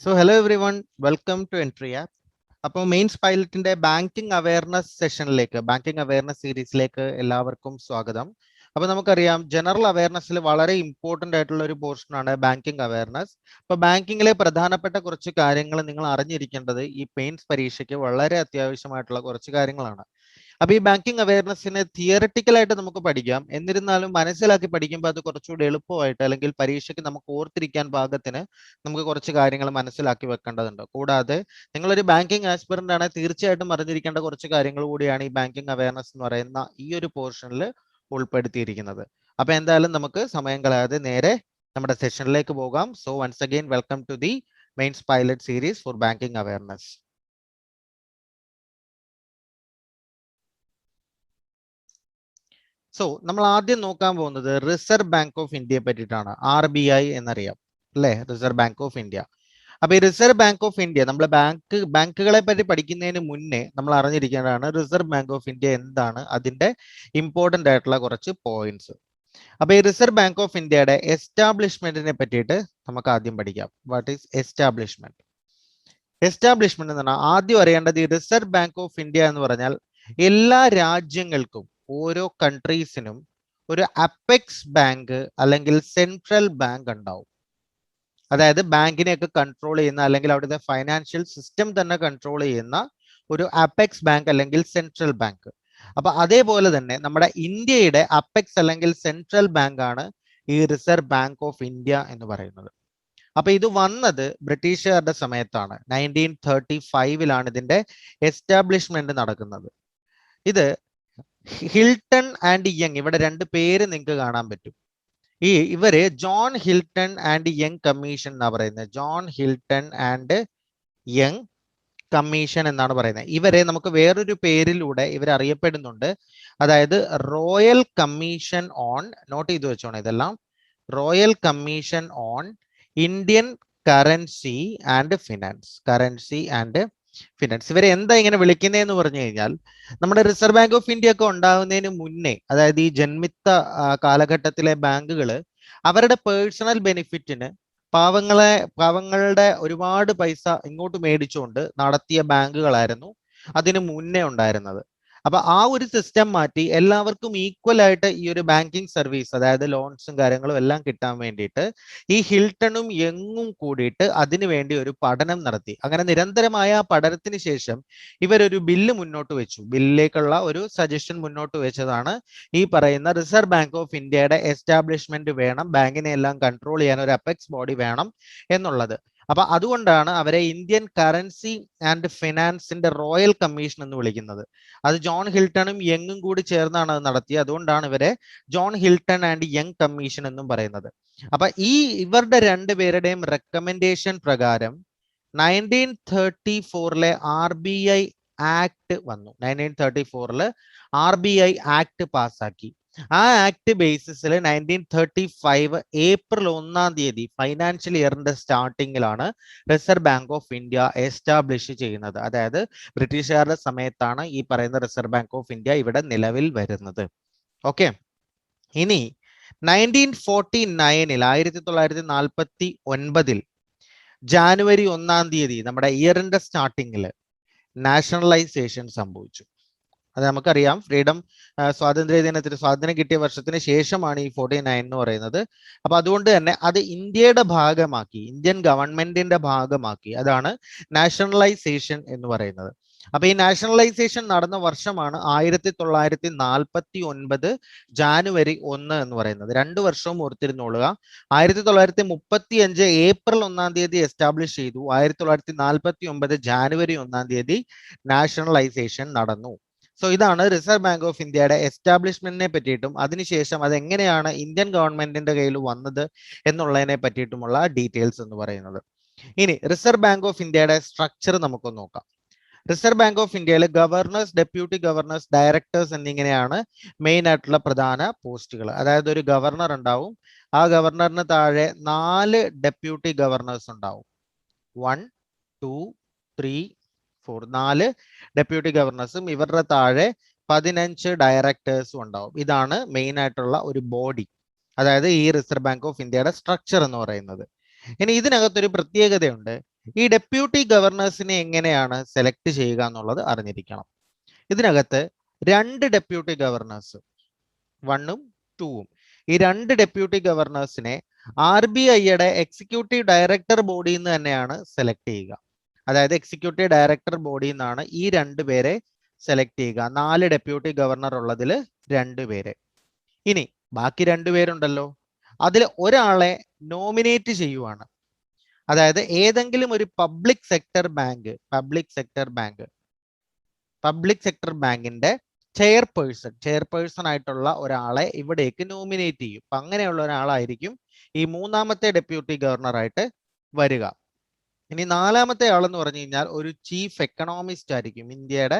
Hello everyone, welcome to Entry App. അപ്പോൾ mains പൈലറ്റിന്റെ banking awareness സെഷനിലേക്ക് banking awareness സീരീസിലേക്ക് എല്ലാവർക്കും സ്വാഗതം. അപ്പോൾ നമുക്കറിയാം ജനറൽ അവയർനെസ്സിൽ വളരെ ഇമ്പോർട്ടൻ്റ് ആയിട്ടുള്ള ഒരു പോർഷനാണ് ബാങ്കിങ് അവയർനെസ്. അപ്പോൾ ബാങ്കിങ്ങിലെ പ്രധാനപ്പെട്ട കുറച്ച് കാര്യങ്ങൾ നിങ്ങൾ അറിഞ്ഞിരിക്കേണ്ടത് ഈ മെയിൻസ് പരീക്ഷയ്ക്ക് വളരെ അത്യാവശ്യമായിട്ടുള്ള കുറച്ച് കാര്യങ്ങളാണ്. അപ്പോൾ ഈ ബാങ്കിങ് അവയർനെസ്സിനെ തിയററ്റിക്കലായിട്ട് നമുക്ക് പഠിക്കാം, എന്നിരുന്നാലും മനസ്സിലാക്കി പഠിക്കുമ്പോൾ അത് കുറച്ചുകൂടി എളുപ്പമായിട്ട് അല്ലെങ്കിൽ പരീക്ഷയ്ക്ക് നമുക്ക് ഓർത്തിരിക്കാൻ പാകത്തിന് നമുക്ക് കുറച്ച് കാര്യങ്ങൾ മനസ്സിലാക്കി വെക്കേണ്ടതുണ്ട്. കൂടാതെ നിങ്ങളൊരു ബാങ്കിങ് ആസ്പിറന്റ് ആണ്, തീർച്ചയായിട്ടും അറിഞ്ഞിരിക്കേണ്ട കുറച്ച് കാര്യങ്ങൾ കൂടിയാണ് ഈ ബാങ്കിങ് അവയർനെസ് എന്ന് പറയുന്ന ഈ ഒരു പോർഷനിൽ ഉൾപ്പെടുത്തിയിരിക്കുന്നത്. അപ്പൊ എന്തായാലും നമുക്ക് സമയം കളയാതെ നേരെ നമ്മുടെ സെഷനിലേക്ക് പോകാം. So once again welcome to the mains pilot series for banking awareness. So നമ്മൾ ആദ്യം നോക്കാൻ പോകുന്നത് റിസർവ് ബാങ്ക് ഓഫ് ഇന്ത്യയെ പറ്റിയിട്ടാണ്. RBI എന്നറിയാം അല്ലെ, റിസർവ് ബാങ്ക് ഓഫ് ഇന്ത്യ. അപ്പൊ ഈ റിസർവ് ബാങ്ക് ഓഫ് ഇന്ത്യ നമ്മൾ ബാങ്കുകളെ പറ്റി പഠിക്കുന്നതിന് മുന്നേ നമ്മൾ അറിഞ്ഞിരിക്കേണ്ടതാണ് റിസർവ് ബാങ്ക് ഓഫ് ഇന്ത്യ എന്താണ്, അതിന്റെ ഇമ്പോർട്ടന്റ് ആയിട്ടുള്ള കുറച്ച് പോയിന്റ്സ്. അപ്പൊ ഈ റിസർവ് ബാങ്ക് ഓഫ് ഇന്ത്യയുടെ എസ്റ്റാബ്ലിഷ്മെന്റിനെ പറ്റിയിട്ട് നമുക്ക് ആദ്യം പഠിക്കാം. What is establishment? എസ്റ്റാബ്ലിഷ്മെന്റ് എന്ന് പറഞ്ഞാൽ ആദ്യം അറിയേണ്ടത് ഈ റിസർവ് ബാങ്ക് ഓഫ് ഇന്ത്യ എന്ന് പറഞ്ഞാൽ എല്ലാ രാജ്യങ്ങൾക്കും ഓരോ കൺട്രീസിനും ഒരു അപ്പെക്സ് ബാങ്ക് അല്ലെങ്കിൽ സെൻട്രൽ ബാങ്ക് ഉണ്ടാവും. അതായത് ബാങ്കിനെയൊക്കെ കൺട്രോൾ ചെയ്യുന്ന അല്ലെങ്കിൽ അവിടുത്തെ ഫൈനാൻഷ്യൽ സിസ്റ്റം തന്നെ കൺട്രോൾ ചെയ്യുന്ന ഒരു അപ്പെക്സ് ബാങ്ക് അല്ലെങ്കിൽ സെൻട്രൽ ബാങ്ക്. അപ്പൊ അതേപോലെ തന്നെ നമ്മുടെ ഇന്ത്യയുടെ അപ്പെക്സ് അല്ലെങ്കിൽ സെൻട്രൽ ബാങ്ക് ആണ് ഈ റിസർവ് ബാങ്ക് ഓഫ് ഇന്ത്യ എന്ന് പറയുന്നത്. അപ്പൊ ഇത് വന്നത് ബ്രിട്ടീഷുകാരുടെ സമയത്താണ്. 1935 ഇതിന്റെ എസ്റ്റാബ്ലിഷ്മെന്റ് നടക്കുന്നത്. ഇത് ഹിൽട്ടൺ ആൻഡ് യങ്, ഇവിടെ രണ്ട് പേര് നിങ്ങൾക്ക് കാണാൻ പറ്റും. ഇവര് John Hilton and young commission എന്നാ പറയുന്നത്. John Hilton and young commission എന്നാണ് പറയുന്നത്. ഇവരെ നമുക്ക് വേറൊരു പേരിലൂടെ ഇവർ അറിയപ്പെടുന്നുണ്ട്. അതായത് റോയൽ കമ്മീഷൻ ഓൺ, നോട്ട് ചെയ്ത് വെച്ചോണം ഇതെല്ലാം, royal commission on Indian currency and finance. Currency and finance. ഇവരെ എന്താ ഇങ്ങനെ വിളിക്കുന്നതെന്ന് പറഞ്ഞു കഴിഞ്ഞാൽ, നമ്മുടെ റിസർവ് ബാങ്ക് ഓഫ് ഇന്ത്യ ഒക്കെ ഉണ്ടാകുന്നതിന് മുന്നേ, അതായത് ഈ ജന്മിത്ത കാലഘട്ടത്തിലെ ബാങ്കുകൾ അവരുടെ പേഴ്സണൽ ബെനിഫിറ്റിന് പാവങ്ങളുടെ ഒരുപാട് പൈസ ഇങ്ങോട്ട് മേടിച്ചുകൊണ്ട് നടത്തിയ ബാങ്കുകളായിരുന്നു അതിന് മുന്നേ ഉണ്ടായിരുന്നത്. അപ്പൊ ആ ഒരു സിസ്റ്റം മാറ്റി എല്ലാവർക്കും ഈക്വൽ ആയിട്ട് ഈ ഒരു ബാങ്കിങ് സർവീസ്, അതായത് ലോൺസും കാര്യങ്ങളും എല്ലാം കിട്ടാൻ വേണ്ടിയിട്ട് ഈ ഹിൽട്ടണും യങ്ങും കൂടിയിട്ട് അതിനു വേണ്ടി ഒരു പഠനം നടത്തി. അങ്ങനെ നിരന്തരമായ പഠനത്തിന് ശേഷം ഇവരൊരു ബില്ല് മുന്നോട്ട് വെച്ചു. ബില്ലിലേക്കുള്ള ഒരു സജഷൻ മുന്നോട്ട് വെച്ചതാണ് ഈ പറയുന്ന റിസർവ് ബാങ്ക് ഓഫ് ഇന്ത്യയുടെ എസ്റ്റാബ്ലിഷ്മെന്റ് വേണം, ബാങ്കിനെ എല്ലാം കൺട്രോൾ ചെയ്യാൻ ഒരു അപ്പെക്സ് ബോഡി വേണം എന്നുള്ളത്. അപ്പൊ അതുകൊണ്ടാണ് അവരെ ഇന്ത്യൻ കറൻസി ആൻഡ് ഫിനാൻസിന്റെ റോയൽ കമ്മീഷൻ എന്ന് വിളിക്കുന്നത്. അത് ജോൺ ഹിൽട്ടണും യങ്ങും കൂടി ചേർന്നാണ് അത് നടത്തിയത്. അതുകൊണ്ടാണ് ഇവരെ John Hilton and young commission എന്നും പറയുന്നത്. അപ്പൊ ഇവരുടെ രണ്ടുപേരുടെയും റെക്കമെൻഡേഷൻ പ്രകാരം 1934 RBI ആക്ട് വന്നു. 1934 RBI ആക്ട് പാസ്സാക്കി. ആ ആക്ട് ബേസിസിൽ 1935 ഏപ്രിൽ 1 ഫൈനാൻഷ്യൽ ഇയറിന്റെ സ്റ്റാർട്ടിങ്ങിലാണ് reserve bank of India establish ചെയ്യുന്നത്. അതായത് ബ്രിട്ടീഷുകാരുടെ സമയത്താണ് ഈ പറയുന്ന റിസർവ് ബാങ്ക് ഓഫ് ഇന്ത്യ ഇവിടെ നിലവിൽ വരുന്നത്. ഓക്കെ, ഇനി 1949 1949 ജാനുവരി 1 നമ്മുടെ ഇയറിന്റെ സ്റ്റാർട്ടിങ്ങിൽ നാഷണലൈസേഷൻ സംഭവിച്ചു. അത് നമുക്കറിയാം, ഫ്രീഡം സ്വാതന്ത്ര്യം കിട്ടിയ വർഷത്തിന് ശേഷമാണ് ഈ 49 എന്ന് പറയുന്നത്. അപ്പൊ അതുകൊണ്ട് തന്നെ അത് ഇന്ത്യയുടെ ഭാഗമാക്കി, ഇന്ത്യൻ ഗവൺമെന്റിന്റെ ഭാഗമാക്കി. അതാണ് നാഷണലൈസേഷൻ എന്ന് പറയുന്നത്. അപ്പൊ ഈ നാഷണലൈസേഷൻ നടന്ന വർഷമാണ് 1949 ജാനുവരി 1 എന്ന് പറയുന്നത്. 2 വർഷവും ഓർത്തിരുന്നോളുക. 1935 ഏപ്രിൽ 1 എസ്റ്റാബ്ലിഷ് ചെയ്തു. 1949 ജാനുവരി 1 നാഷണലൈസേഷൻ നടന്നു. സോ ഇതാണ് റിസർവ് ബാങ്ക് ഓഫ് ഇന്ത്യയുടെ എസ്റ്റാബ്ലിഷ്മെന്റിനെ പറ്റിയിട്ടും അതിനുശേഷം അത് എങ്ങനെയാണ് ഇന്ത്യൻ ഗവൺമെന്റിന്റെ കയ്യിൽ വന്നത് എന്നുള്ളതിനെ പറ്റിയിട്ടുമുള്ള ഡീറ്റെയിൽസ് എന്ന് പറയുന്നത്. ഇനി റിസർവ് ബാങ്ക് ഓഫ് ഇന്ത്യയുടെ സ്ട്രക്ചർ നമുക്ക് നോക്കാം. റിസർവ് ബാങ്ക് ഓഫ് ഇന്ത്യയിൽ ഗവർണേഴ്സ്, ഡെപ്യൂട്ടി ഗവർണേഴ്സ്, ഡയറക്ടേഴ്സ് എന്നിങ്ങനെയാണ് മെയിൻ ആയിട്ടുള്ള പ്രധാന പോസ്റ്റുകൾ. അതായത് ഒരു ഗവർണർ ഉണ്ടാവും, ആ ഗവർണറിന് താഴെ 4 ഡെപ്യൂട്ടി ഗവർണേഴ്സ് ഉണ്ടാവും. 1 2 3 4 4 ഡെപ്യൂട്ടി ഗവർണേഴ്സും ഇവരുടെ താഴെ 15 ഡയറക്ടേഴ്സും ഉണ്ടാവും. ഇതാണ് മെയിൻ ആയിട്ടുള്ള ഒരു ബോഡി, അതായത് ഈ റിസർവ് ബാങ്ക് ഓഫ് ഇന്ത്യയുടെ സ്ട്രക്ചർ എന്ന് പറയുന്നത്. ഇനി ഇതിനകത്തൊരു പ്രത്യേകതയുണ്ട്. ഈ ഡെപ്യൂട്ടി ഗവർണേഴ്സിനെ എങ്ങനെയാണ് സെലക്ട് ചെയ്യുക എന്നുള്ളത് അറിഞ്ഞിരിക്കണം. ഇതിനകത്ത് 2 ഡെപ്യൂട്ടി ഗവർണേഴ്സ് 1ഉം 2ഉം ഈ 2 ഡെപ്യൂട്ടി ഗവർണേഴ്സിനെ RBIയുടെ എക്സിക്യൂട്ടീവ് ഡയറക്ടർ ബോഡിയിൽ നിന്ന് തന്നെയാണ് സെലക്ട് ചെയ്യുക. അതായത് എക്സിക്യൂട്ടീവ് ഡയറക്ടർ ബോഡിയിൽ നിന്നാണ് ഈ 2 പേരെ സെലക്ട് ചെയ്യുക. 4 ഡെപ്യൂട്ടി ഗവർണർ ഉള്ളതിൽ 2 പേര്. ഇനി ബാക്കി 2 പേരുണ്ടല്ലോ, അതിൽ ഒരാളെ നോമിനേറ്റ് ചെയ്യുവാണ്. അതായത് ഏതെങ്കിലും ഒരു പബ്ലിക് സെക്ടർ ബാങ്കിന്റെ ചെയർപേഴ്സൺ ആയിട്ടുള്ള ഒരാളെ ഇവിടേക്ക് നോമിനേറ്റ് ചെയ്യും. അപ്പൊ അങ്ങനെയുള്ള ഒരാളായിരിക്കും ഈ 3ാമത്തെ ഡെപ്യൂട്ടി ഗവർണർ ആയിട്ട് വരിക. ഇനി 4ാമത്തെ ആളെന്ന് പറഞ്ഞു കഴിഞ്ഞാൽ ഒരു ചീഫ് എക്കണോമിസ്റ്റ് ആയിരിക്കും. ഇന്ത്യയുടെ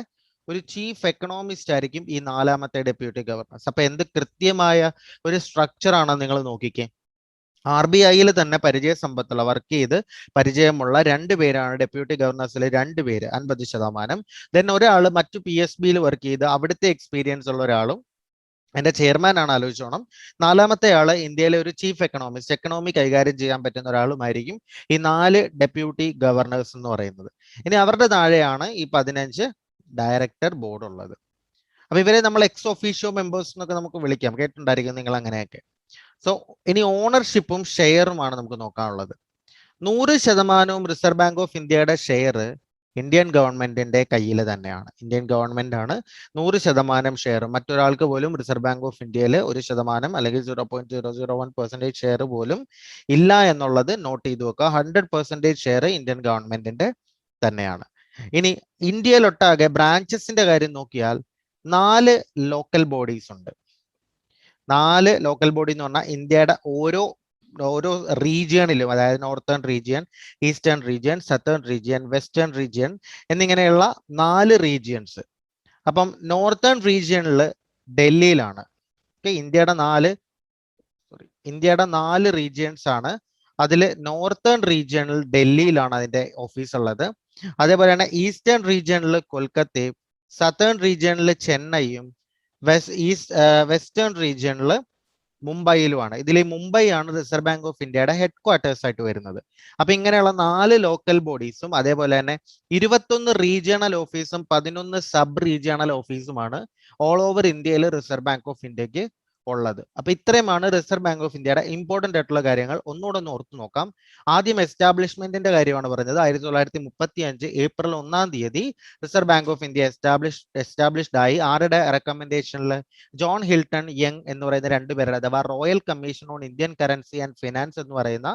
ഒരു ചീഫ് എക്കണോമിസ്റ്റ് ആയിരിക്കും ഈ 4ാമത്തെ ഡെപ്യൂട്ടി ഗവർണർ. അപ്പൊ എന്ത് കൃത്യമായ ഒരു സ്ട്രക്ചർ ആണെന്ന് നിങ്ങൾ നോക്കിക്കേ. RBIയിൽ തന്നെ പരിചയസമ്പത്തുള്ള വർക്ക് ചെയ്ത് പരിചയമുള്ള 2 പേരാണ് ഡെപ്യൂട്ടി ഗവർണേഴ്സിലെ 2 പേര് 50%. ദെൻ ഒരാൾ മറ്റു PSBയിൽ വർക്ക് ചെയ്ത് അവിടുത്തെ എക്സ്പീരിയൻസ് ഉള്ള ഒരാളും എന്റെ ചെയർമാൻ ആണ്, ആലോചിച്ചോണം. 4ാമത്തെ ആള് ഇന്ത്യയിലെ ഒരു ചീഫ് എക്കണോമിസ്റ്റ്, എക്കണോമി കൈകാര്യം ചെയ്യാൻ പറ്റുന്ന ഒരാളുമായിരിക്കും ഈ 4 ഡെപ്യൂട്ടി ഗവർണേഴ്സ് എന്ന് പറയുന്നത്. ഇനി അവരുടെ താഴെയാണ് ഈ 15 ഡയറക്ടർ ബോർഡ് ഉള്ളത്. അപ്പൊ ഇവരെ നമ്മൾ എക്സ് ഒഫീഷ്യോ മെമ്പേഴ്സ് എന്നൊക്കെ നമുക്ക് വിളിക്കാം, കേട്ടിട്ടുണ്ടായിരിക്കും നിങ്ങൾ അങ്ങനെയൊക്കെ. സോ ഇനി ഓണർഷിപ്പും ഷെയറുമാണ് നമുക്ക് നോക്കാനുള്ളത്. 100% റിസർവ് ബാങ്ക് ഓഫ് ഇന്ത്യയുടെ ഷെയർ ഇന്ത്യൻ ഗവൺമെന്റിന്റെ കയ്യിൽ തന്നെയാണ്. ഇന്ത്യൻ ഗവൺമെന്റ് ആണ് 100% ഷെയർ. മറ്റൊരാൾക്ക് പോലും റിസർവ് ബാങ്ക് ഓഫ് ഇന്ത്യയിൽ 1% അല്ലെങ്കിൽ 0.001% ഷെയർ പോലും ഇല്ല എന്നുള്ളത് നോട്ട് ചെയ്ത് വെക്കുക. 100% ഷെയർ ഇന്ത്യൻ ഗവൺമെന്റിന്റെ തന്നെയാണ്. ഇനി ഇന്ത്യയിലൊട്ടാകെ ബ്രാഞ്ചസിന്റെ കാര്യം നോക്കിയാൽ 4 ലോക്കൽ ബോഡീസ് ഉണ്ട്. 4 ലോക്കൽ ബോഡി എന്ന് പറഞ്ഞാൽ ഇന്ത്യയുടെ ഓരോ റീജിയണിലും, അതായത് northern region, eastern region, southern region, western region എന്നിങ്ങനെയുള്ള 4 റീജിയൻസ്. അപ്പം നോർത്തേൺ റീജിയണിൽ ഡൽഹിയിലാണ്. ഇന്ത്യയുടെ 4 റീജിയൻസ് ആണ്. അതിൽ നോർത്തേൺ റീജിയണിൽ ഡൽഹിയിലാണ് അതിന്റെ ഓഫീസ് ഉള്ളത്. അതേപോലെ തന്നെ ഈസ്റ്റേൺ റീജിയണിൽ കൊൽക്കത്തയും, സത്തേൺ റീജിയണിൽ ചെന്നൈയും, വെസ്റ്റേൺ റീജിയണിൽ മുംബൈയിലുമാണ്. ഇതിൽ മുംബൈ ആണ് റിസർവ് ബാങ്ക് ഓഫ് ഇന്ത്യയുടെ ഹെഡ് ക്വാർട്ടേഴ്സ് ആയിട്ട് വരുന്നത്. അപ്പൊ ഇങ്ങനെയുള്ള 4 ലോക്കൽ ബോഡീസും അതേപോലെ തന്നെ 21 റീജിയണൽ ഓഫീസും 11 സബ് റീജിയണൽ ഓഫീസുമാണ് ഓൾ ഓവർ ഇന്ത്യയിൽ റിസർവ് ബാങ്ക് ഓഫ് ഇന്ത്യക്ക് ഉള്ളത്. അപ്പൊ ഇത്രയുമാണ് റിസർവ് ബാങ്ക് ഓഫ് ഇന്ത്യയുടെ ഇമ്പോർട്ടന്റ് ആയിട്ടുള്ള കാര്യങ്ങൾ. ഒന്നുകൂടെ ഒന്ന് ഓർത്തു നോക്കാം. ആദ്യം എസ്റ്റാബ്ലിഷ്മെന്റിന്റെ കാര്യമാണ് പറഞ്ഞത്. 1935 ഏപ്രിൽ 1-ാം തീയതി reserve bank of India established ആയി. ആരുടെ റെക്കമെൻഡേഷനിൽ? ജോൺ ഹിൽട്ടൺ യങ് എന്ന് പറയുന്ന 2 പേരുടെ, അഥവാ royal commission on Indian currency and finance എന്ന് പറയുന്ന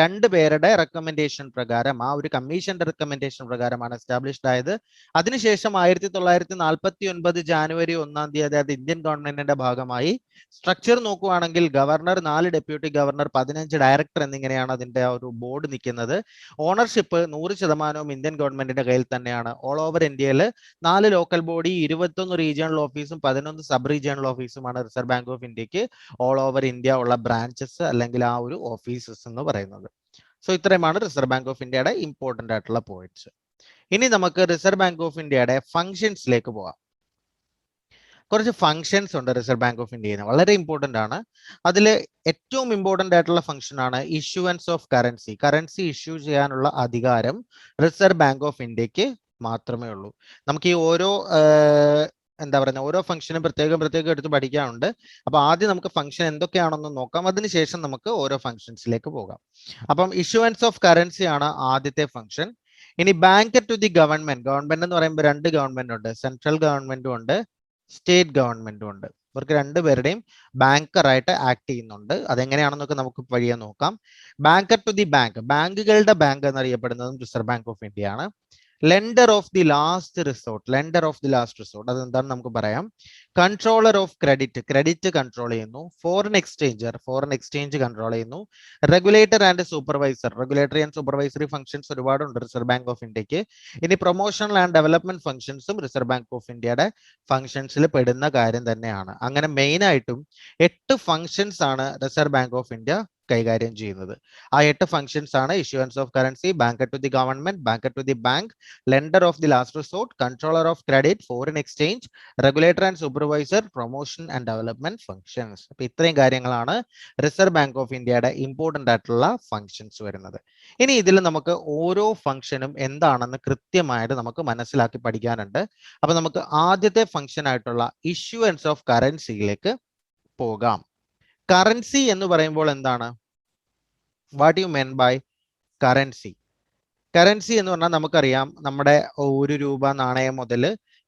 2 പേരുടെ റെക്കമെൻഡേഷൻ പ്രകാരം, ആ ഒരു കമ്മീഷന്റെ റെക്കമെൻഡേഷൻ പ്രകാരമാണ് എസ്റ്റാബ്ലിഷ്ഡ് ആയത്. അതിനുശേഷം 1949 ജാനുവരി 1-ാം തീയതി അത് ഇന്ത്യൻ ഗവൺമെന്റിന്റെ ഭാഗമായി. സ്ട്രക്ചർ നോക്കുവാണെങ്കിൽ ഗവർണർ, 4 ഡെപ്യൂട്ടി ഗവർണർ, 15 ഡയറക്ടർ എന്നിങ്ങനെയാണ് അതിന്റെ ഒരു ബോർഡ് നിൽക്കുന്നത്. ഓണർഷിപ്പ് 100% ഇന്ത്യൻ ഗവൺമെന്റിന്റെ കയ്യിൽ തന്നെയാണ്. ഓൾ ഓവർ ഇന്ത്യയിൽ 4 ലോക്കൽ ബോഡി, 21 റീജിയണൽ ഓഫീസും 11 സബ് റീജിയണൽ ഓഫീസുമാണ് റിസർവ് ബാങ്ക് ഓഫ് ഇന്ത്യക്ക് ഓൾ ഓവർ ഇന്ത്യ ഉള്ള ബ്രാഞ്ചസ് അല്ലെങ്കിൽ ആ ഒരു ഓഫീസസ് എന്ന് പറയുന്നത്. സോ ഇത്രയുമാണ് റിസർവ് ബാങ്ക് ഓഫ് ഇന്ത്യയുടെ ഇമ്പോർട്ടന്റ് ആയിട്ടുള്ള പോയിന്റ്സ്. ഇനി നമുക്ക് റിസർവ് ബാങ്ക് ഓഫ് ഇന്ത്യയുടെ ഫംഗ്ഷൻസിലേക്ക് പോകാം. കുറച്ച് ഫംഗ്ഷൻസ് ഉണ്ട് റിസർവ് ബാങ്ക് ഓഫ് ഇന്ത്യയിൽ, വളരെ ഇമ്പോർട്ടന്റ് ആണ്. അതിൽ ഏറ്റവും ഇമ്പോർട്ടന്റ് ആയിട്ടുള്ള ഫംഗ്ഷൻ ആണ് issuance of currency. Currency issue ചെയ്യാനുള്ള അധികാരം റിസർവ് ബാങ്ക് ഓഫ് ഇന്ത്യക്ക് മാത്രമേ ഉള്ളൂ. നമുക്ക് ഈ ഓരോ ഓരോ ഫംഗ്ഷനും പ്രത്യേകം എടുത്ത് പഠിക്കാനുണ്ട്. അപ്പൊ ആദ്യം നമുക്ക് ഫംഗ്ഷൻ എന്തൊക്കെയാണെന്ന് നോക്കാം, അതിനുശേഷം നമുക്ക് ഓരോ ഫംഗ്ഷൻസിലേക്ക് പോകാം. അപ്പം ഇഷ്യൂവൻസ് ഓഫ് കറൻസി ആണ് ആദ്യത്തെ ഫംഗ്ഷൻ. ഇനി ബാങ്കർ ടു ദി ഗവൺമെന്റ് എന്ന് പറയുമ്പോൾ 2 ഗവൺമെന്റ് ഉണ്ട്, സെൻട്രൽ ഗവൺമെന്റും ഉണ്ട്, സ്റ്റേറ്റ് ഗവൺമെന്റും ഉണ്ട്. ഇവർക്ക് 2 പേരുടെയും ബാങ്കറായിട്ട് ആക്ട് ചെയ്യുന്നുണ്ട്. അതെങ്ങനെയാണെന്നൊക്കെ നമുക്ക് വഴിയെ നോക്കാം. ബാങ്കർ ടു ദി ബാങ്ക്, ബാങ്കുകളുടെ ബാങ്ക് എന്നറിയപ്പെടുന്നതും റിസർവ് ബാങ്ക് ഓഫ് ഇന്ത്യ ആണ്. Lender of the last resort, അതെന്താണെന്ന് നമുക്ക് പറയാം. കൺട്രോളർ ഓഫ് ക്രെഡിറ്റ് കൺട്രോൾ ചെയ്യുന്നു. ഫോറിൻ എക്സ്ചേഞ്ച് കൺട്രോൾ ചെയ്യുന്നു. Regulator and supervisor, regulatory and supervisory functions ഒരുപാടുണ്ട് റിസർവ് ബാങ്ക് ഓഫ് ഇന്ത്യക്ക്. ഇനി പ്രൊമോഷണൽ ആൻഡ് ഡെവലപ്മെന്റ് ഫംഗ്ഷൻസും റിസർവ് ബാങ്ക് ഓഫ് ഇന്ത്യയുടെ ഫംഗ്ഷൻസിൽ പെടുന്ന കാര്യം തന്നെയാണ്. അങ്ങനെ മെയിൻ ആയിട്ടും 8 ഫംഗ്ഷൻസ് ആണ് റിസർവ് ബാങ്ക് ഓഫ് ഇന്ത്യ കൈകാര്യം ചെയ്യുന്നത്. ആ 8 ഫംഗ്ഷൻസ് ആണ് issuance of currency, banker to the government, banker to the bank, lender of the last resort, controller of credit, foreign exchange, regulator and supervisor, promotion and development functions. അപ്പൊ ഇത്രയും കാര്യങ്ങളാണ് reserve bank of ഇന്ത്യയുടെ important ആയിട്ടുള്ള functions വരുന്നത്. ഇനി ഇതിൽ നമുക്ക് ഓരോ ഫംഗ്ഷനും എന്താണെന്ന് കൃത്യമായിട്ട് നമുക്ക് മനസ്സിലാക്കി പഠിക്കാനുണ്ട്. അപ്പൊ നമുക്ക് ആദ്യത്തെ ഫംഗ്ഷൻ ആയിട്ടുള്ള ഇഷ്യൂവൻസ് ഓഫ് കറൻസിയിലേക്ക് പോകാം. കറൻസി എന്ന് പറയുമ്പോൾ എന്താണ്? What you mean by currency? Currency എന്ന് പറഞ്ഞാൽ നമുക്കറിയാം, നമ്മുടെ 1 രൂപ നാണയം മുതൽ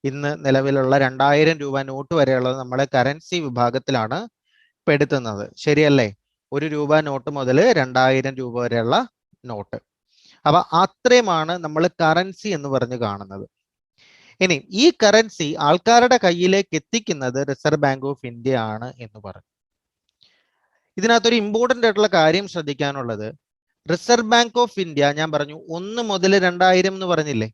ഇന്ന് നിലവിലുള്ള 2000 രൂപ നോട്ട് വരെയുള്ളത് നമ്മുടെ കറൻസി വിഭാഗത്തിലാണ് പെടുത്തുന്നത്. ശരിയല്ലേ? 1 രൂപ നോട്ട് മുതൽ 2000 രൂപ വരെയുള്ള നോട്ട്. അപ്പൊ അത്രയുമാണ് നമ്മൾ കറൻസി എന്ന് പറഞ്ഞ് കാണുന്നത്. ഇനി ഈ കറൻസി ആൾക്കാരുടെ കയ്യിലേക്ക് എത്തിക്കുന്നത് റിസർവ് ബാങ്ക് ഓഫ് ഇന്ത്യ ആണ് എന്ന് പറഞ്ഞു. ഇതിനകത്തൊരു ഇമ്പോർട്ടന്റ് ആയിട്ടുള്ള കാര്യം ശ്രദ്ധിക്കാനുള്ളത്, റിസർവ് ബാങ്ക് ഓഫ് ഇന്ത്യ ഞാൻ പറഞ്ഞു 1 മുതൽ 2000 എന്ന് പറഞ്ഞില്ലേ,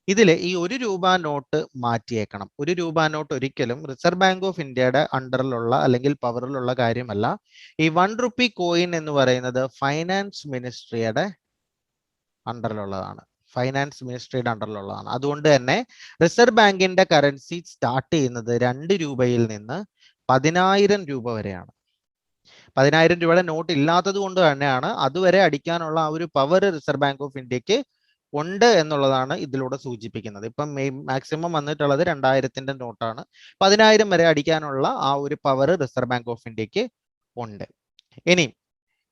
ഇതില് ഈ 1 രൂപ നോട്ട് മാറ്റിയേക്കണം. 1 രൂപ നോട്ട് ഒരിക്കലും റിസർവ് ബാങ്ക് ഓഫ് ഇന്ത്യയുടെ അണ്ടറിലുള്ള അല്ലെങ്കിൽ പവറിലുള്ള കാര്യമല്ല. ഈ 1 റുപ്പി കോയിൻ എന്ന് പറയുന്നത് ഫൈനാൻസ് മിനിസ്ട്രിയുടെ അണ്ടറിലുള്ളതാണ്. ഫൈനാൻസ് മിനിസ്ട്രിയുടെ അണ്ടറിലുള്ളതാണ്. അതുകൊണ്ട് തന്നെ റിസർവ് ബാങ്കിന്റെ കറൻസി സ്റ്റാർട്ട് ചെയ്യുന്നത് 2 രൂപയിൽ നിന്ന് 10,000 രൂപ വരെയാണ്. 10,000 രൂപയുടെ നോട്ട് ഇല്ലാത്തത് കൊണ്ട് തന്നെയാണ് അതുവരെ അടിക്കാനുള്ള ആ ഒരു പവർ റിസർവ് ബാങ്ക് ഓഫ് ഇന്ത്യക്ക് ഉണ്ട് എന്നുള്ളതാണ് ഇതിലൂടെ സൂചിപ്പിക്കുന്നത്. ഇപ്പം മാക്സിമം വന്നിട്ടുള്ളത് 2000ന്റെ നോട്ടാണ്. 10,000 വരെ അടിക്കാനുള്ള ആ ഒരു പവർ റിസർവ് ബാങ്ക് ഓഫ് ഇന്ത്യക്ക് ഉണ്ട്. ഇനി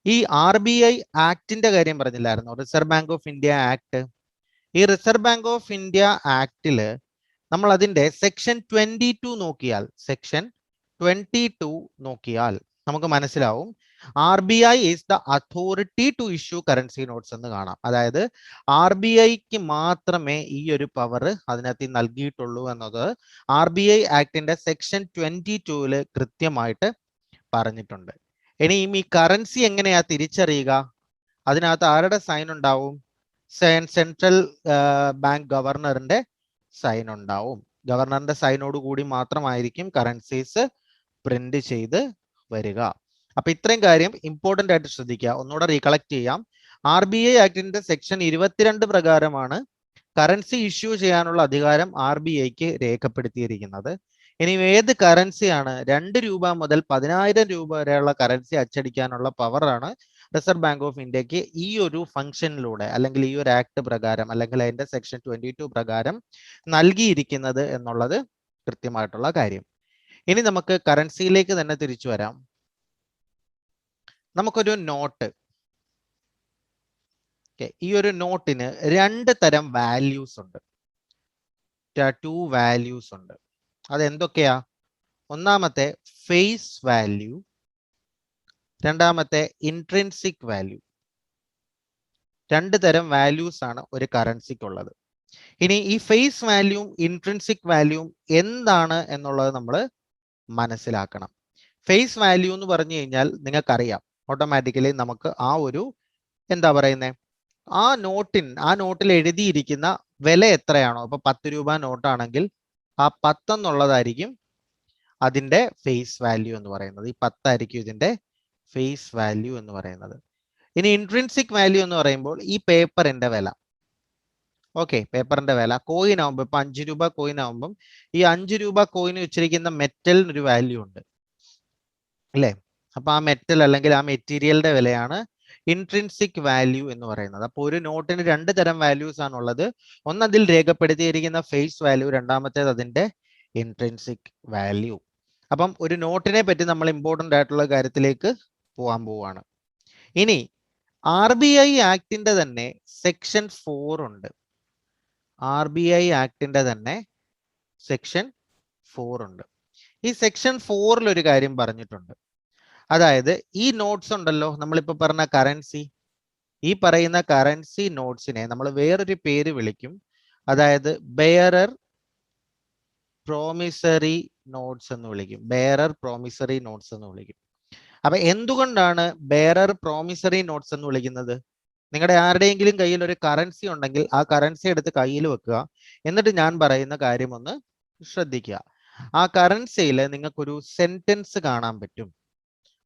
ഈ RBI ആക്ടിന്റെ കാര്യം പറഞ്ഞില്ലായിരുന്നു, reserve bank of India act. ഈ റിസർവ് ബാങ്ക് ഓഫ് ഇന്ത്യ ആക്ടില് നമ്മൾ അതിന്റെ സെക്ഷൻ 22 നോക്കിയാൽ, സെക്ഷൻ 22 നോക്കിയാൽ നമുക്ക് മനസ്സിലാവും RBI is the authority to issue currency notes എന്ന് കാണാം. അതായത് RBIക്ക് മാത്രമേ ഈ ഒരു പവർ അതിനകത്ത് നൽകിയിട്ടുള്ളൂ എന്നത് RBI ആക്ടിന്റെ സെക്ഷൻ 22 കൃത്യമായിട്ട് പറഞ്ഞിട്ടുണ്ട്. ഇനിയും ഈ കറൻസി എങ്ങനെയാ തിരിച്ചറിയുക? അതിനകത്ത് ആരുടെ സൈൻ ഉണ്ടാവും? സെൻട്രൽ ബാങ്ക് ഗവർണറിന്റെ സൈൻ ഉണ്ടാവും. ഗവർണറിന്റെ സൈനോട് കൂടി മാത്രമായിരിക്കും കറൻസീസ് പ്രിന്റ് ചെയ്ത് വരിക. അപ്പൊ ഇത്രയും കാര്യം ഇമ്പോർട്ടന്റ് ആയിട്ട് ശ്രദ്ധിക്കുക. ഒന്നുകൂടെ റീകളക്ട് ചെയ്യാം. RBI ആക്ടിന്റെ സെക്ഷൻ 22 പ്രകാരമാണ് കറൻസി ഇഷ്യൂ ചെയ്യാനുള്ള അധികാരം RBIക്ക് രേഖപ്പെടുത്തിയിരിക്കുന്നത്. ഇനി ഏത് കറൻസിയാണ്? 2 രൂപ മുതൽ 10,000 രൂപ വരെയുള്ള കറൻസി അച്ചടിക്കാനുള്ള പവറാണ് റിസർവ് ബാങ്ക് ഓഫ് ഇന്ത്യക്ക് ഈ ഒരു ഫംഗ്ഷനിലൂടെ അല്ലെങ്കിൽ ഈ ഒരു ആക്ട് പ്രകാരം അല്ലെങ്കിൽ അതിന്റെ സെക്ഷൻ 22 പ്രകാരം നൽകിയിരിക്കുന്നത് എന്നുള്ളത് കൃത്യമായിട്ടുള്ള കാര്യം. ഇനി നമുക്ക് കറൻസിയിലേക്ക് തന്നെ തിരിച്ചു വരാം. നമുക്കൊരു നോട്ട്, ഈ ഒരു നോട്ടിന് 2 തരം വാല്യൂസ് ഉണ്ട്. 2 വാല്യൂസ് ഉണ്ട്. അതെന്തൊക്കെയാ? ഒന്നാമത്തെ ഫേസ് വാല്യൂ, രണ്ടാമത്തെ ഇൻട്രിൻസിക് വാല്യൂ. 2 തരം വാല്യൂസ് ആണ് ഒരു കറൻസിക്കുള്ളത്. ഇനി ഈ ഫേസ് വാല്യൂവും ഇൻട്രിൻസിക് വാല്യൂവും എന്താണ് എന്നുള്ളത് നമ്മൾ മനസ്സിലാക്കണം. ഫേസ് വാല്യൂ എന്ന് പറഞ്ഞു കഴിഞ്ഞാൽ നിങ്ങൾക്കറിയാം, ഓട്ടോമാറ്റിക്കലി നമുക്ക് ആ ഒരു എന്താ പറയുന്നത്, ആ നോട്ടിൽ എഴുതിയിരിക്കുന്ന വില എത്രയാണോ, ഇപ്പൊ 10 രൂപ നോട്ടാണെങ്കിൽ ആ 10 എന്നുള്ളതായിരിക്കും അതിന്റെ ഫേസ് വാല്യൂ എന്ന് പറയുന്നത്. ഈ 10 ആയിരിക്കും ഇതിന്റെ ഫേസ് വാല്യൂ എന്ന് പറയുന്നത്. ഇനി ഇൻട്രിൻസിക് വാല്യൂ എന്ന് പറയുമ്പോൾ ഈ പേപ്പറിന്റെ വില. ഓക്കെ, പേപ്പറിന്റെ വില കോയിൻ ആവുമ്പോൾ, ഇപ്പൊ 5 രൂപ കോയിൻ ആവുമ്പം ഈ 5 രൂപ കോയിന് വെച്ചിരിക്കുന്ന മെറ്റലിന് ഒരു വാല്യൂ ഉണ്ട് അല്ലേ? അപ്പൊ ആ മെറ്റൽ അല്ലെങ്കിൽ ആ മെറ്റീരിയലിന്റെ വിലയാണ് ഇൻട്രിൻസിക് വാല്യൂ എന്ന് പറയുന്നത്. അപ്പോൾ ഒരു നോട്ടിന് 2 തരം വാല്യൂസ് ആണുള്ളത്. ഒന്ന് അതിൽ രേഖപ്പെടുത്തിയിരിക്കുന്ന ഫേസ് വാല്യൂ, രണ്ടാമത്തേത് അതിന്റെ ഇൻട്രിൻസിക് വാല്യൂ. അപ്പം ഒരു നോട്ടിനെ പറ്റി നമ്മൾ ഇമ്പോർട്ടന്റ് ആയിട്ടുള്ള കാര്യത്തിലേക്ക് പോകാൻ പോവാണ്. ഇനി RBI ആക്ടിന്റെ തന്നെ സെക്ഷൻ 4 ഉണ്ട്. RBI ആക്ടിന്റെ തന്നെ സെക്ഷൻ 4 ഉണ്ട്. ഈ സെക്ഷൻ 4 ഒരു കാര്യം പറഞ്ഞിട്ടുണ്ട്. അതായത് ഈ നോട്ട്സ് ഉണ്ടല്ലോ, നമ്മളിപ്പോ പറഞ്ഞ കറൻസി, ഈ പറയുന്ന കറൻസി നോട്ട്സിനെ നമ്മൾ വേറൊരു പേര് വിളിക്കും. അതായത് ബെയറർ പ്രോമിസറി നോട്ട്സ് എന്ന് വിളിക്കും. ബെയറർ പ്രോമിസറി നോട്ട്സ് എന്ന് വിളിക്കും. അപ്പൊ എന്തുകൊണ്ടാണ് ബെയറർ പ്രോമിസറി നോട്ട്സ് എന്ന് വിളിക്കുന്നത്? നിങ്ങളുടെ ആരുടെയെങ്കിലും കയ്യിൽ ഒരു കറൻസി ഉണ്ടെങ്കിൽ ആ കറൻസി എടുത്ത് കയ്യിൽ വെക്കുക. എന്നിട്ട് ഞാൻ പറയുന്ന കാര്യം ഒന്ന് ശ്രദ്ധിക്കുക. ആ കറൻസിയിൽ നിങ്ങൾക്കൊരു സെന്റൻസ് കാണാൻ പറ്റും.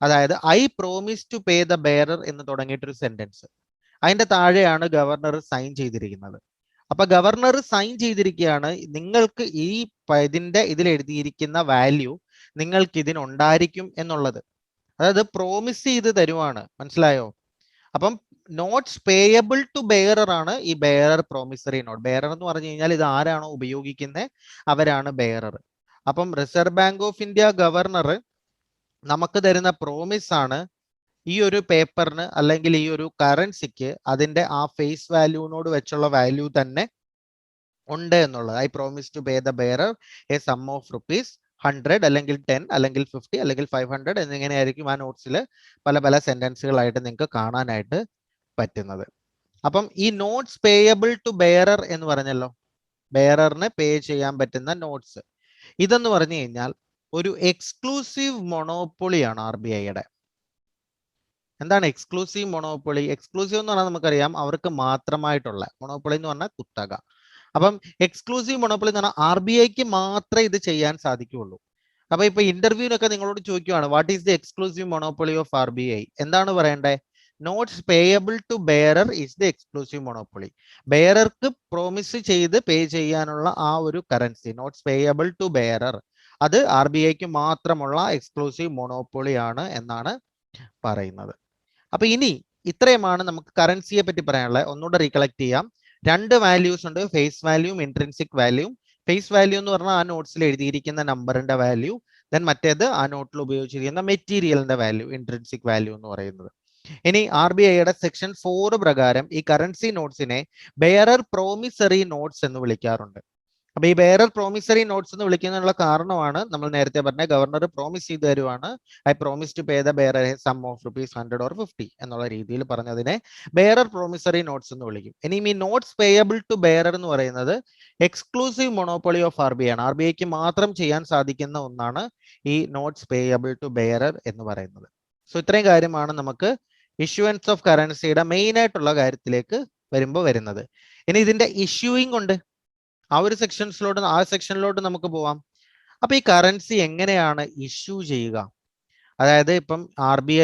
അതായത് I promise to pay the bearer എന്ന് തുടങ്ങിയിട്ടൊരു സെന്റൻസ്, അതിന്റെ താഴെയാണ് ഗവർണർ സൈൻ ചെയ്തിരിക്കുന്നത്. അപ്പൊ ഗവർണർ സൈൻ ചെയ്തിരിക്കുകയാണ് നിങ്ങൾക്ക് ഈ ഇതിൽ എഴുതിയിരിക്കുന്ന വാല്യൂ നിങ്ങൾക്ക് ഇതിനുണ്ടായിരിക്കും എന്നുള്ളത്. അതായത് പ്രോമിസ് ചെയ്ത് തരുവാണ്, മനസ്സിലായോ? അപ്പം നോട്ട്സ് പേയബിൾ ടു ബെയറർ ആണ് ഈ ബെയറർ പ്രോമിസറി നോട്ട്. ബെയറർ എന്ന് പറഞ്ഞു കഴിഞ്ഞാൽ ഇത് ആരാണോ ഉപയോഗിക്കുന്നത് അവരാണ് ബെയറർ. അപ്പം reserve bank of India governor നമുക്ക് തരുന്ന പ്രോമിസ് ആണ് ഈ ഒരു പേപ്പറിന് അല്ലെങ്കിൽ ഈ ഒരു കറൻസിക്ക് അതിന്റെ ആ ഫേസ് വാല്യൂനോട് വെച്ചുള്ള വാല്യൂ തന്നെ ഉണ്ട് എന്നുള്ളത്. I promise to pay the bearer a sum of rupees 100 അല്ലെങ്കിൽ 10 അല്ലെങ്കിൽ 50 അല്ലെങ്കിൽ 500 എന്നിങ്ങനെയായിരിക്കും ആ നോട്ട്സിൽ പല പല സെന്റൻസുകളായിട്ട് നിങ്ങൾക്ക് കാണാനായിട്ട് പറ്റുന്നത്. അപ്പം ഈ നോട്ട്സ് പേയബിൾ ടു ബെയറർ എന്ന് പറഞ്ഞല്ലോ, ബെയററിന് പേ ചെയ്യാൻ പറ്റുന്ന നോട്ട്സ്, ഇതെന്ന് പറഞ്ഞു കഴിഞ്ഞാൽ ഒരു എക്സ്ക്ലൂസീവ് മൊണോപ്പൊളിയാണ് ആർ ബി ഐയുടെ. എന്താണ് എക്സ്ക്ലൂസീവ് മൊണോപ്പൊളി? എക്സ്ക്ലൂസീവ് എന്ന് പറഞ്ഞാൽ നമുക്കറിയാം അവർക്ക് മാത്രമായിട്ടുള്ള, മൊണോപ്പൊളി എന്ന് പറഞ്ഞാൽ കുത്തക. അപ്പം എക്സ്ക്ലൂസീവ് മൊണോപ്പൊളി എന്ന് പറഞ്ഞാൽ ആർ ബി ഐക്ക് മാത്രമേ ഇത് ചെയ്യാൻ സാധിക്കുകയുള്ളൂ. അപ്പൊ ഇപ്പൊ ഇന്റർവ്യൂവിനൊക്കെ നിങ്ങളോട് ചോദിക്കുവാണ് what is the exclusive monopoly of R B I, എന്താണ് പറയണ്ടേ? Notes payable to bearer is the exclusive monopoly. ബെയറർക്ക് പ്രോമിസ് ചെയ്ത് പേ ചെയ്യാനുള്ള ആ ഒരു currency notes payable to bearer, അത് ആർ ബി ഐക്ക് മാത്രമുള്ള എക്സ്ക്ലൂസീവ് മൊണോപ്പൊളി ആണ് എന്നാണ് പറയുന്നത്. അപ്പൊ ഇനി ഇത്രയുമാണ് നമുക്ക് കറൻസിയെ പറ്റി പറയാനുള്ളത്. ഒന്നുകൂടെ റീകളക്ട് ചെയ്യാം. രണ്ട് വാല്യൂസ് ഉണ്ട്, ഫേസ് വാല്യൂം ഇൻട്രിൻസിക് വാല്യൂം. ഫേസ് വാല്യൂ എന്ന് പറഞ്ഞാൽ ആ നോട്ട്സിൽ എഴുതിയിരിക്കുന്ന നമ്പറിന്റെ വാല്യൂ, ദെൻ മറ്റേത് ആ നോട്ടിൽ ഉപയോഗിച്ചിരിക്കുന്ന മെറ്റീരിയലിന്റെ വാല്യൂ, ഇൻട്രിൻസിക് വാല്യൂ എന്ന് പറയുന്നത്. ഇനി ആർ ബി ഐയുടെ സെക്ഷൻ 4 പ്രകാരം ഈ കറൻസി നോട്ട്സിനെ ബെയറർ പ്രോമിസറി നോട്ട്സ് എന്ന് വിളിക്കാറുണ്ട്. അപ്പൊ ഈ ബെയറർ പ്രോമിസറി നോട്ട്സ് എന്ന് വിളിക്കുന്നതിനുള്ള കാരണമാണ് നമ്മൾ നേരത്തെ പറഞ്ഞ ഗവർണർ പ്രോമിസ് ചെയ്ത് തരുവാണ്, I promise to pay the bearer sum of rupees 100 or 50 എന്നുള്ള രീതിയിൽ പറഞ്ഞതിനെ ബെയറർ പ്രോമിസറി നോട്ട്സ് എന്ന് വിളിക്കും. ഇനി ഈ നോട്ട്സ് പേയബിൾ ടു ബെയറർ എന്ന് പറയുന്നത് exclusive monopoly of R B I ആണ്. ആർ ബി ഐക്ക് മാത്രം ചെയ്യാൻ സാധിക്കുന്ന ഒന്നാണ് ഈ നോട്ട്സ് പേയബിൾ ടു ബെയറർ എന്ന് പറയുന്നത്. സോ ഇത്രയും കാര്യമാണ് നമുക്ക് ഇഷ്യൂവൻസ് ഓഫ് കറൻസിയുടെ മെയിൻ ആയിട്ടുള്ള കാര്യത്തിലേക്ക് വരുമ്പോൾ വരുന്നത്. ഇനി ഇതിന്റെ ഇഷ്യൂയിങ് ഉണ്ട്, ആ ഒരു സെക്ഷനിലോട്ട് നമുക്ക് പോവാം. അപ്പൊ ഈ കറൻസി എങ്ങനെയാണ് ഇഷ്യൂ ചെയ്യുക? അതായത് ഇപ്പം ആർ ബി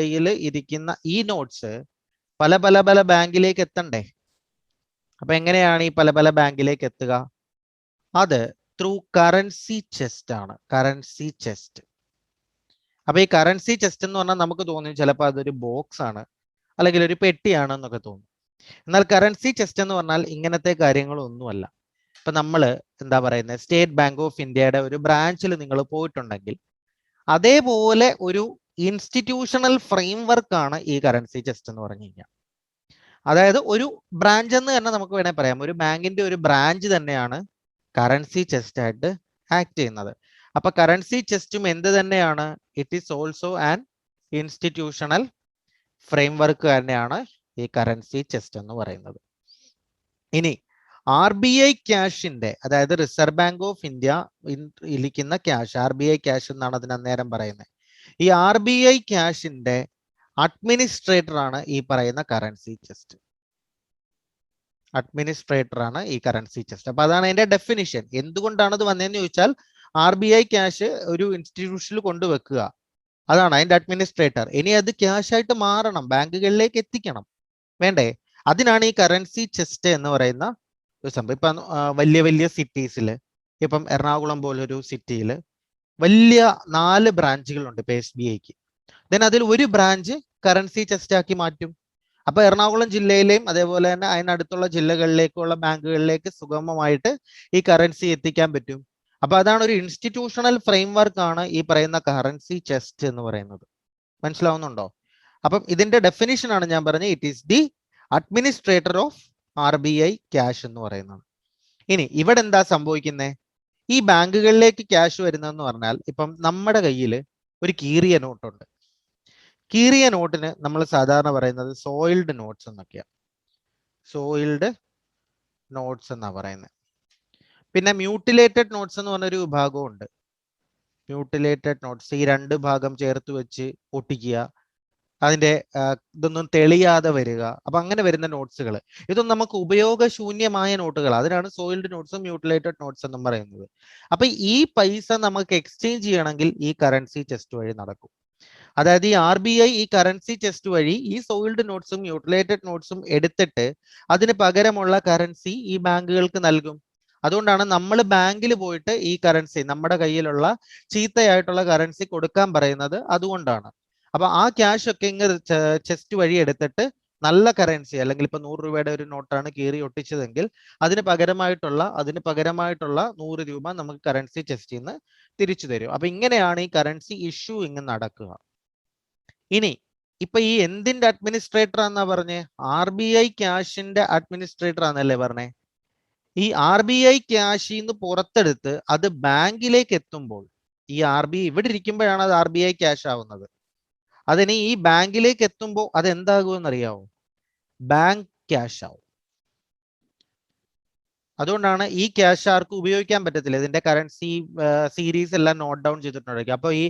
ഐയിൽ ഇരിക്കുന്ന ഈ നോട്ട്സ് പല പല പല ബാങ്കിലേക്ക് എത്തണ്ടേ? അപ്പൊ എങ്ങനെയാണ് ഈ പല പല ബാങ്കിലേക്ക് എത്തുക? അത് ത്രൂ കറൻസി ചെസ്റ്റ് ആണ്. Currency chest. അപ്പൊ ഈ കറൻസി ചെസ്റ്റ് എന്ന് പറഞ്ഞാൽ നമുക്ക് തോന്നും ചിലപ്പോൾ അതൊരു ബോക്സ് ആണ് അല്ലെങ്കിൽ ഒരു പെട്ടിയാണ് എന്നൊക്കെ തോന്നും. എന്നാൽ കറൻസി ചെസ്റ്റ് എന്ന് പറഞ്ഞാൽ ഇങ്ങനത്തെ കാര്യങ്ങളൊന്നുമല്ല. ഇപ്പൊ നമ്മൾ എന്താ പറയുന്നത്, സ്റ്റേറ്റ് ബാങ്ക് ഓഫ് ഇന്ത്യയുടെ ഒരു ബ്രാഞ്ചിൽ നിങ്ങൾ പോയിട്ടുണ്ടെങ്കിൽ അതേപോലെ ഒരു ഇൻസ്റ്റിറ്റ്യൂഷണൽ ഫ്രെയിംവർക്ക് ആണ് ഈ കറൻസി ചെസ്റ്റ് എന്ന് പറഞ്ഞു കഴിഞ്ഞാൽ. അതായത് ഒരു ബ്രാഞ്ച് എന്ന് തന്നെ നമുക്ക് വേണേൽ പറയാം, ഒരു ബാങ്കിന്റെ ഒരു ബ്രാഞ്ച് തന്നെയാണ് കറൻസി ചെസ്റ്റ് ആയിട്ട് ആക്ട് ചെയ്യുന്നത്. അപ്പൊ കറൻസി ചെസ്റ്റും എന്ത് തന്നെയാണ്? It is also an institutional framework തന്നെയാണ് ഈ കറൻസി ചെസ്റ്റ് എന്ന് പറയുന്നത്. ഇനി ആർ ബി ഐ ക്യാഷിന്റെ, അതായത് റിസർവ് ബാങ്ക് ഓഫ് ഇന്ത്യ ഇരിക്കുന്ന cash, R B I cash എന്നാണ് അതിന് അന്നേരം പറയുന്നത്. ഈ ആർ ബി ഐ ക്യാഷിന്റെ അഡ്മിനിസ്ട്രേറ്റർ ആണ് ഈ പറയുന്ന കറൻസി ചെസ്റ്റ്. അഡ്മിനിസ്ട്രേറ്റർ ആണ് ഈ കറൻസി ചെസ്റ്റ്. അപ്പൊ അതാണ് അതിന്റെ ഡെഫിനിഷൻ. എന്തുകൊണ്ടാണ് ഇത് വന്നതെന്ന് ചോദിച്ചാൽ ആർ ബി ഐ ക്യാഷ് ഒരു ഇൻസ്റ്റിറ്റ്യൂഷനിൽ കൊണ്ടുവെക്കുക, അതാണ് അതിന്റെ അഡ്മിനിസ്ട്രേറ്റർ. ഇനി അത് ക്യാഷ് ആയിട്ട് മാറണം, ബാങ്കുകളിലേക്ക് എത്തിക്കണം, വേണ്ടേ? അതിനാണ് ഈ കറൻസി ചെസ്റ്റ് എന്ന് പറയുന്ന ഒരു സംഭവം. ഇപ്പൊ വലിയ വലിയ സിറ്റീസിൽ, ഇപ്പം എറണാകുളം പോലൊരു സിറ്റിയിൽ വലിയ 4 ബ്രാഞ്ചുകളുണ്ട് ഇപ്പൊ എസ് ബി ഐക്ക്. ദെൻ അതിൽ ഒരു ബ്രാഞ്ച് കറൻസി ചെസ്റ്റ് ആക്കി മാറ്റും. അപ്പൊ എറണാകുളം ജില്ലയിലെയും അതേപോലെ തന്നെ അതിനടുത്തുള്ള ജില്ലകളിലേക്കുള്ള ബാങ്കുകളിലേക്ക് സുഗമമായിട്ട് ഈ കറൻസി എത്തിക്കാൻ പറ്റും. അപ്പൊ അതാണ് ഒരു ഇൻസ്റ്റിറ്റ്യൂഷണൽ ഫ്രെയിംവർക്ക് ആണ് ഈ പറയുന്ന കറൻസി ചെസ്റ്റ് എന്ന് പറയുന്നത്. മനസ്സിലാവുന്നുണ്ടോ? അപ്പം ഇതിന്റെ ഡെഫിനിഷൻ ആണ് ഞാൻ പറഞ്ഞത്, it is the administrator of R B I cash എന്ന് പറയുന്നത്. ഇനി ഇവിടെ എന്താ സംഭവിക്കുന്നത്? ഈ ബാങ്കുകളിലേക്ക് ക്യാഷ് വരുന്നതെന്ന് പറഞ്ഞാൽ ഇപ്പം നമ്മുടെ കയ്യിൽ ഒരു കീറിയ നോട്ടുണ്ട്. കീറിയ നോട്ടിന് നമ്മൾ സാധാരണ പറയുന്നത് സോയിൽഡ് നോട്ട്സ് എന്നൊക്കെയാണ്. സോയിൽഡ് നോട്ട്സ് എന്നാ പറയുന്നത്. പിന്നെ മ്യൂട്ടിലേറ്റഡ് നോട്ട്സ് എന്ന് പറഞ്ഞൊരു വിഭാഗവും ഉണ്ട്. മ്യൂട്ടിലേറ്റഡ് നോട്ട്സ്, ഈ 2 ഭാഗം ചേർത്ത് വെച്ച് ഒട്ടിക്കുക, അതിന്റെ ഇതൊന്നും തെളിയാതെ വരിക. അപ്പൊ അങ്ങനെ വരുന്ന നോട്ട്സുകൾ, ഇതൊന്നും നമുക്ക് ഉപയോഗശൂന്യമായ നോട്ടുകൾ, അതിനാണ് സോയിൽഡ് നോട്ട്സും മ്യൂട്ടിലേറ്റഡ് നോട്ട്സ് എന്നും പറയുന്നത്. അപ്പൊ ഈ പൈസ നമുക്ക് എക്സ്ചേഞ്ച് ചെയ്യണമെങ്കിൽ ഈ കറൻസി ചെസ്റ്റ് വഴി നടക്കും. അതായത് ഈ RBI ഈ കറൻസി ചെസ്റ്റ് വഴി ഈ സോയിൽഡ് നോട്ട്സും മ്യൂട്ടിലേറ്റഡ് നോട്ട്സും എടുത്തിട്ട് അതിന് പകരമുള്ള കറൻസി ഈ ബാങ്കുകൾക്ക് നൽകും. അതുകൊണ്ടാണ് നമ്മൾ ബാങ്കിൽ പോയിട്ട് ഈ കറൻസി നമ്മുടെ കയ്യിലുള്ള ചീത്തയായിട്ടുള്ള കറൻസി കൊടുക്കാൻ പറയുന്നത്. അതുകൊണ്ടാണ്. അപ്പൊ ആ ക്യാഷ് ഒക്കെ ഇങ്ങനെ ചെസ്റ്റ് വഴി എടുത്തിട്ട് നല്ല കറൻസി, അല്ലെങ്കിൽ ഇപ്പൊ 100 രൂപയുടെ ഒരു നോട്ടാണ് കീറി ഒട്ടിച്ചതെങ്കിൽ അതിന് പകരമായിട്ടുള്ള 100 രൂപ നമുക്ക് കറൻസി ചെസ്റ്റിൽ നിന്ന് തിരിച്ചു തരും. അപ്പൊ ഇങ്ങനെയാണ് ഈ കറൻസി ഇഷ്യൂ ഇങ്ങനെ നടക്കുക. ഇനി ഇപ്പൊ ഈ എന്തിന്റെ അഡ്മിനിസ്ട്രേറ്റർ ആണെന്നാ പറഞ്ഞേ? RBI ക്യാഷിന്റെ അഡ്മിനിസ്ട്രേറ്റർ ആണെന്നല്ലേ പറഞ്ഞേ? ഈ RBI ക്യാഷിൽ നിന്ന് പുറത്തെടുത്ത് അത് ബാങ്കിലേക്ക് എത്തുമ്പോൾ, ഈ RBI ഇവിടെ ഇരിക്കുമ്പോഴാണ് അത് RBI ക്യാഷ് ആവുന്നത്. അതിന് ഈ ബാങ്കിലേക്ക് എത്തുമ്പോൾ അത് എന്താകുമെന്ന് അറിയാവോ? ബാങ്ക് ക്യാഷ് ആവും. അതുകൊണ്ടാണ് ഈ ക്യാഷ് ആർക്കും ഉപയോഗിക്കാൻ പറ്റത്തില്ല. ഇതിന്റെ കറൻസി സീരീസ് എല്ലാം നോട്ട് ഡൗൺ ചെയ്തിട്ടുണ്ടായിരിക്കും. അപ്പൊ ഈ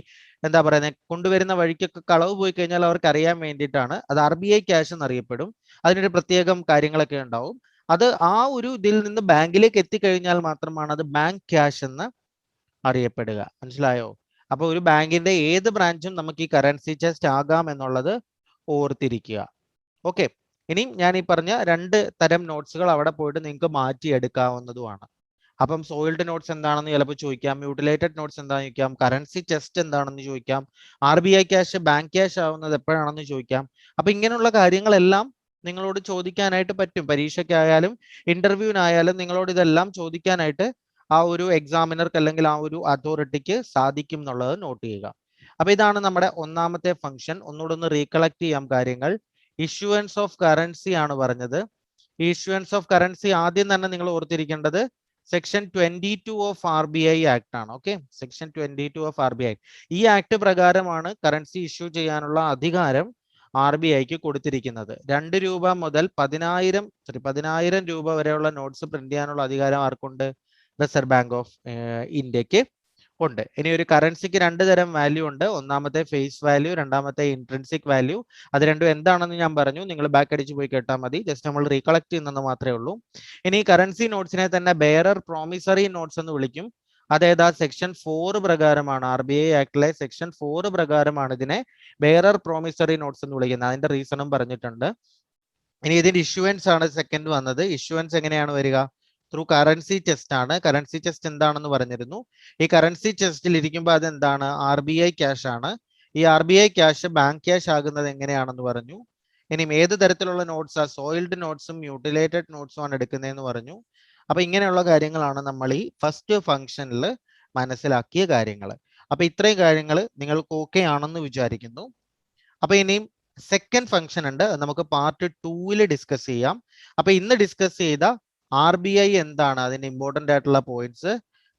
എന്താ പറയുന്നത്, കൊണ്ടുവരുന്ന വഴിക്കൊക്കെ കളവ് പോയി കഴിഞ്ഞാൽ അവർക്ക് അറിയാൻ വേണ്ടിയിട്ടാണ്. അത് RBI ക്യാഷ് എന്നറിയപ്പെടും. അതിനൊരു പ്രത്യേകം കാര്യങ്ങളൊക്കെ ഉണ്ടാവും. അത് ആ ഒരു ഇതിൽ നിന്ന് ബാങ്കിലേക്ക് എത്തിക്കഴിഞ്ഞാൽ മാത്രമാണ് അത് ബാങ്ക് ക്യാഷ് എന്ന് അറിയപ്പെടുക. മനസ്സിലായോ? അപ്പൊ ഒരു ബാങ്കിന്റെ ഏത് ബ്രാഞ്ചും നമുക്ക് ഈ കറൻസി ചെസ്റ്റ് ആകാം എന്നുള്ളത് ഓർത്തിരിക്കുക. ഓക്കെ. ഇനി ഞാൻ ഈ പറഞ്ഞ 2 തരം നോട്ട്സുകൾ അവിടെ പോയിട്ട് നിങ്ങൾക്ക് മാറ്റിയെടുക്കാവുന്നതുമാണ്. അപ്പം സോയിൽഡ് നോട്ട്സ് എന്താണെന്ന് ചിലപ്പോൾ ചോദിക്കാം, മ്യൂട്ടിലേറ്റഡ് നോട്ട്സ് എന്താണെന്ന് ചോദിക്കാം, കറൻസി ചെസ്റ്റ് എന്താണെന്ന് ചോദിക്കാം, RBI ക്യാഷ് ബാങ്ക് ക്യാഷ് ആവുന്നത് എപ്പോഴാണെന്ന് ചോദിക്കാം. അപ്പൊ ഇങ്ങനെയുള്ള കാര്യങ്ങളെല്ലാം നിങ്ങളോട് ചോദിക്കാനായിട്ട് പറ്റും. പരീക്ഷയ്ക്കായാലും ഇന്റർവ്യൂവിനായാലും നിങ്ങളോട് ഇതെല്ലാം ചോദിക്കാനായിട്ട് ആ ഒരു എക്സാമിനർക്ക് അല്ലെങ്കിൽ ആ ഒരു അതോറിറ്റിക്ക് സാധിക്കും എന്നുള്ളത് നോട്ട് ചെയ്യുക. അപ്പൊ ഇതാണ് നമ്മുടെ ഒന്നാമത്തെ ഫംഗ്ഷൻ. ഒന്നുകൂടെ ഒന്ന് റീകളക്ട് ചെയ്യാം കാര്യങ്ങൾ. ഇഷ്യൂവൻസ് ഓഫ് കറൻസി ആണ് പറഞ്ഞത്. ഈ ഇഷ്യൂവൻസ് ഓഫ് കറൻസി ആദ്യം തന്നെ നിങ്ങൾ ഓർത്തിരിക്കേണ്ടത് സെക്ഷൻ 22 ഓഫ് RBI ആക്ട് ആണ്. Okay, section 22 of RBI. ഈ ആക്ട് പ്രകാരമാണ് കറൻസി ഇഷ്യൂ ചെയ്യാനുള്ള അധികാരം RBIക്ക് കൊടുത്തിരിക്കുന്നത്. 2 രൂപ മുതൽ 10,000 രൂപ വരെയുള്ള നോട്ട്സ് പ്രിന്റ് ചെയ്യാനുള്ള അധികാരം ആർക്കുണ്ട്? റിസർവ് ബാങ്ക് ഓഫ് ഇന്ത്യക്ക് ഉണ്ട്. ഇനി ഒരു കറൻസിക്ക് 2 തരം വാല്യൂ ഉണ്ട്. ഒന്നാമത്തെ ഫേസ് വാല്യൂ, രണ്ടാമത്തെ ഇൻട്രിൻസിക് വാല്യൂ. അത് രണ്ടും എന്താണെന്ന് ഞാൻ പറഞ്ഞു. നിങ്ങൾ ബാക്ക് അടിച്ച് പോയി കേട്ടാൽ മതി. ജസ്റ്റ് നമ്മൾ റീകളക്ട് ചെയ്യുന്നത് മാത്രമേ ഉള്ളൂ. ഇനി കറൻസി നോട്ട്സിനെ തന്നെ ബെയറർ പ്രോമിസറി നോട്ട്സ് എന്ന് വിളിക്കും. അതേതാ? സെക്ഷൻ 4 പ്രകാരമാണ്, RBI ആക്ടിലെ സെക്ഷൻ 4 പ്രകാരമാണ് ഇതിനെ ബെയറർ പ്രോമിസറി നോട്ട്സ് എന്ന് വിളിക്കുന്നത്. അതിന്റെ റീസണും പറഞ്ഞിട്ടുണ്ട്. ഇനി ഇതിന്റെ ഇഷ്യൂവൻസ് ആണ് സെക്കൻഡ് വന്നത്. ഇഷ്യൂവൻസ് എങ്ങനെയാണ് വരിക? ത്രൂ കറൻസി ചെസ്റ്റ് ആണ്. കറൻസി ചെസ്റ്റ് എന്താണെന്ന് പറഞ്ഞിരുന്നു. ഈ കറൻസി ചെസ്റ്റിൽ ഇരിക്കുമ്പോൾ അത് എന്താണ്? RBI ക്യാഷ് ആണ്. ഈ RBI ക്യാഷ് ബാങ്ക് ക്യാഷ് ആകുന്നത് എങ്ങനെയാണെന്ന് പറഞ്ഞു. ഇനി ഏത് തരത്തിലുള്ള നോട്ട്സ് ആ? സോയിൽഡ് നോട്ട്സും മ്യൂട്ടിലേറ്റഡ് നോട്ട്സും ആണ് എടുക്കുന്നതെന്ന് പറഞ്ഞു. അപ്പൊ ഇങ്ങനെയുള്ള കാര്യങ്ങളാണ് നമ്മൾ ഈ ഫസ്റ്റ് ഫംഗ്ഷനിൽ മനസ്സിലാക്കിയ കാര്യങ്ങൾ. അപ്പൊ ഇത്രയും കാര്യങ്ങൾ നിങ്ങൾക്ക് ഓക്കെ ആണെന്ന് വിചാരിക്കുന്നു. അപ്പൊ ഇനിയും സെക്കൻഡ് ഫംഗ്ഷൻ ഉണ്ട്, നമുക്ക് പാർട്ട് 2 ഡിസ്കസ് ചെയ്യാം. അപ്പൊ ഇന്ന് ഡിസ്കസ് ചെയ്ത RBI എന്താണ്, അതിന്റെ ഇമ്പോർട്ടന്റ് ആയിട്ടുള്ള പോയിന്റ്സ്,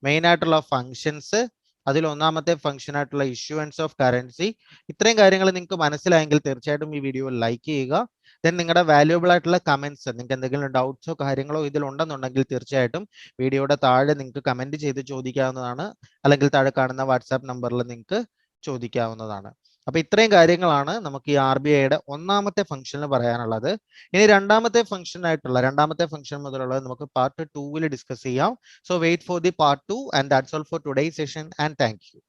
മെയിൻ ആയിട്ടുള്ള ഫംഗ്ഷൻസ്, അതിൽ ഒന്നാമത്തെ ഫംഗ്ഷൻ ആയിട്ടുള്ള ഇഷ്യൂവൻസ് ഓഫ് കറൻസി, ഇത്രയും കാര്യങ്ങൾ നിങ്ങൾക്ക് മനസ്സിലായെങ്കിൽ തീർച്ചയായിട്ടും ഈ വീഡിയോ ലൈക്ക് ചെയ്യുക. ദെൻ നിങ്ങളുടെ വാല്യുബിൾ ആയിട്ടുള്ള കമന്റ്സ്, നിങ്ങൾക്ക് എന്തെങ്കിലും ഡൗട്ട്സോ കാര്യങ്ങളോ ഇതിൽ ഉണ്ടെന്നുണ്ടെങ്കിൽ തീർച്ചയായിട്ടും വീഡിയോയുടെ താഴെ നിങ്ങൾക്ക് കമന്റ് ചെയ്ത് ചോദിക്കാവുന്നതാണ്. അല്ലെങ്കിൽ താഴെ കാണുന്ന വാട്സാപ്പ് നമ്പറിൽ നിങ്ങൾക്ക് ചോദിക്കാവുന്നതാണ്. അപ്പൊ ഇത്രയും കാര്യങ്ങളാണ് നമുക്ക് ഈ RBIയുടെ ഒന്നാമത്തെ ഫംഗ്ഷനിൽ പറയാനുള്ളത്. ഇനി രണ്ടാമത്തെ ഫംഗ്ഷൻ മുതലുള്ളത് നമുക്ക് പാർട്ട് 2 ഡിസ്കസ് ചെയ്യാം. So wait for the part 2 and that's all for today's session and thank U.